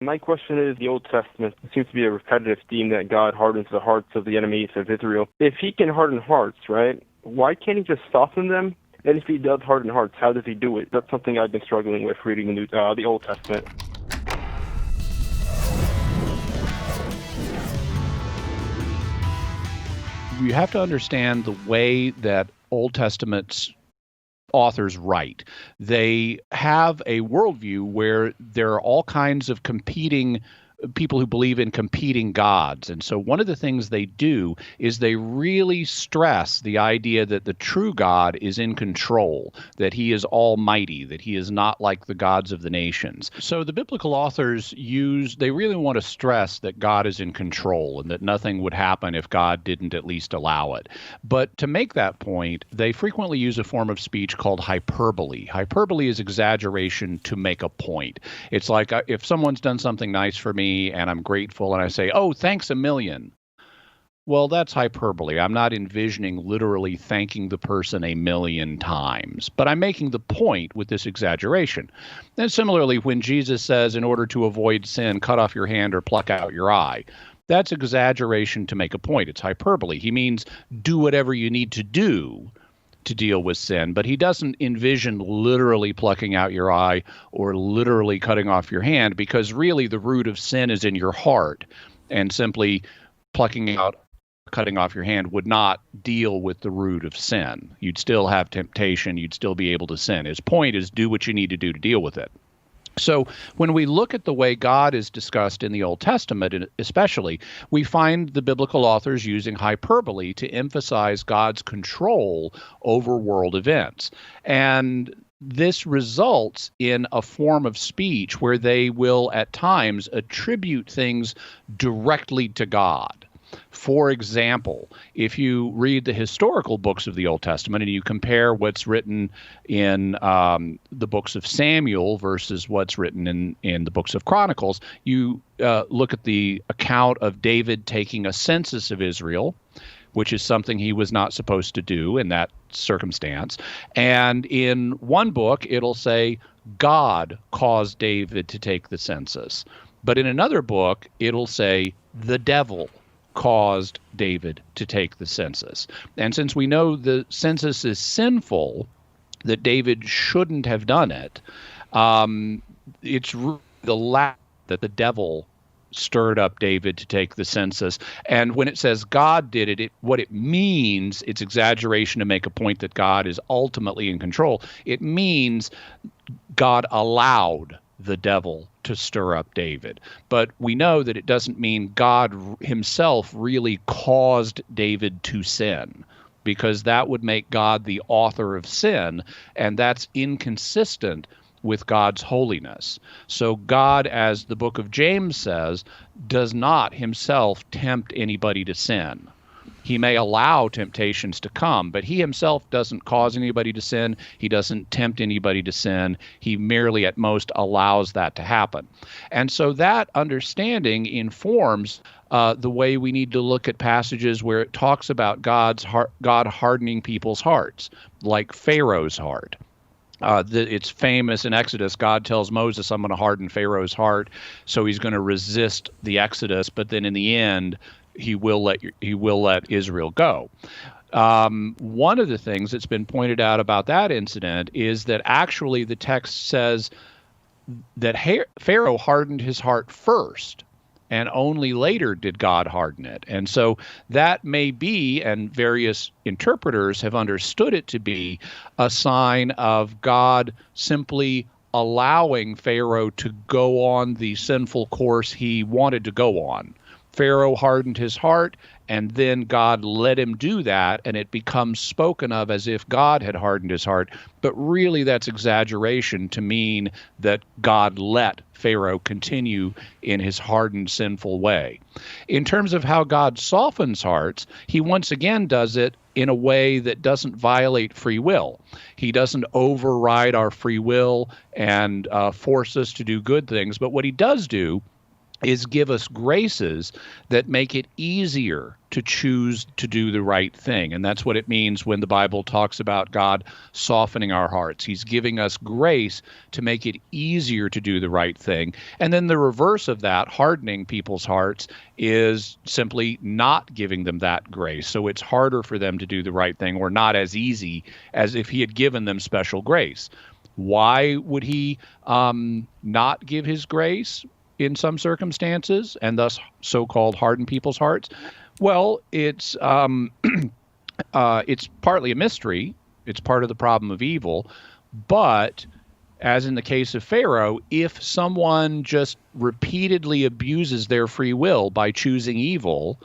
My question is, the Old Testament seems to be a repetitive theme that God hardens the hearts of the enemies of Israel. If he can harden hearts, right, why can't he just soften them? And if he does harden hearts, how does he do it? That's something I've been struggling with reading the Old Testament. You have to understand the way that Old Testament's authors write. They have a worldview where there are all kinds of competing people who believe in competing gods. And so one of the things they do is they really stress the idea that the true God is in control, that he is almighty, that he is not like the gods of the nations. So the biblical authors they really want to stress that God is in control and that nothing would happen if God didn't at least allow it. But to make that point, they frequently use a form of speech called hyperbole. Hyperbole is exaggeration to make a point. It's like if someone's done something nice for me, and I'm grateful, and I say, "Oh, thanks a million." Well, that's hyperbole. I'm not envisioning literally thanking the person a million times, but I'm making the point with this exaggeration. And similarly, when Jesus says, in order to avoid sin, cut off your hand or pluck out your eye, that's exaggeration to make a point. It's hyperbole. He means do whatever you need to do to deal with sin, but he doesn't envision literally plucking out your eye or literally cutting off your hand, because really the root of sin is in your heart, and simply cutting off your hand would not deal with the root of sin. You'd still have temptation, you'd still be able to sin. His point is do what you need to do to deal with it. So when we look at the way God is discussed in the Old Testament, especially, we find the biblical authors using hyperbole to emphasize God's control over world events. And this results in a form of speech where they will at times attribute things directly to God. For example, if you read the historical books of the Old Testament and you compare what's written in the books of Samuel versus what's written in the books of Chronicles, you look at the account of David taking a census of Israel, which is something he was not supposed to do in that circumstance. And in one book, it'll say God caused David to take the census. But in another book, it'll say the devil caused David to take the census. And since we know the census is sinful, that David shouldn't have done it, it's the lack that the devil stirred up David to take the census. And when it says God did it, what it means, it's exaggeration to make a point that God is ultimately in control. It means God allowed the devil to stir up David. But we know that it doesn't mean God himself really caused David to sin, because that would make God the author of sin, and that's inconsistent with God's holiness. So God, as the book of James says, does not himself tempt anybody to sin. He may allow temptations to come, but he himself doesn't cause anybody to sin. He doesn't tempt anybody to sin. He merely at most allows that to happen. And so that understanding informs the way we need to look at passages where it talks about God hardening people's hearts, like Pharaoh's heart. It's famous in Exodus. God tells Moses, I'm going to harden Pharaoh's heart, so he's going to resist the Exodus, but then in the end, he will let Israel go. One of the things that's been pointed out about that incident is that actually the text says that Pharaoh hardened his heart first, and only later did God harden it. And so that may be, and various interpreters have understood it to be, a sign of God simply allowing Pharaoh to go on the sinful course he wanted to go on. Pharaoh hardened his heart, and then God let him do that, and it becomes spoken of as if God had hardened his heart. But really, that's exaggeration to mean that God let Pharaoh continue in his hardened, sinful way. In terms of how God softens hearts, he once again does it in a way that doesn't violate free will. He doesn't override our free will and force us to do good things. But what he does do is give us graces that make it easier to choose to do the right thing. And that's what it means when the Bible talks about God softening our hearts. He's giving us grace to make it easier to do the right thing. And then the reverse of that, hardening people's hearts, is simply not giving them that grace. So it's harder for them to do the right thing, or not as easy as if he had given them special grace. Why would he not give his grace in some circumstances, and thus so-called harden people's hearts? Well, it's partly a mystery. It's part of the problem of evil. But as in the case of Pharaoh, if someone just repeatedly abuses their free will by choosing evil,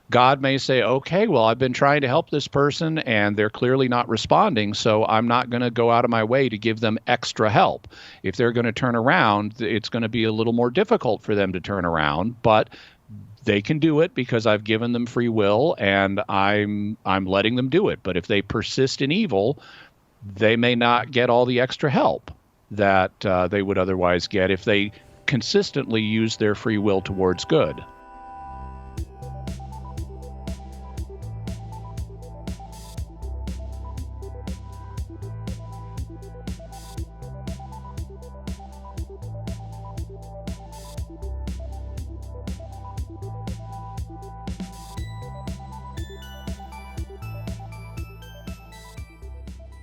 God may say, okay, well, I've been trying to help this person and they're clearly not responding, so I'm not going to go out of my way to give them extra help. If they're going to turn around, it's going to be a little more difficult for them to turn around, but they can do it because I've given them free will and I'm letting them do it. But if they persist in evil, they may not get all the extra help that they would otherwise get if they consistently use their free will towards good.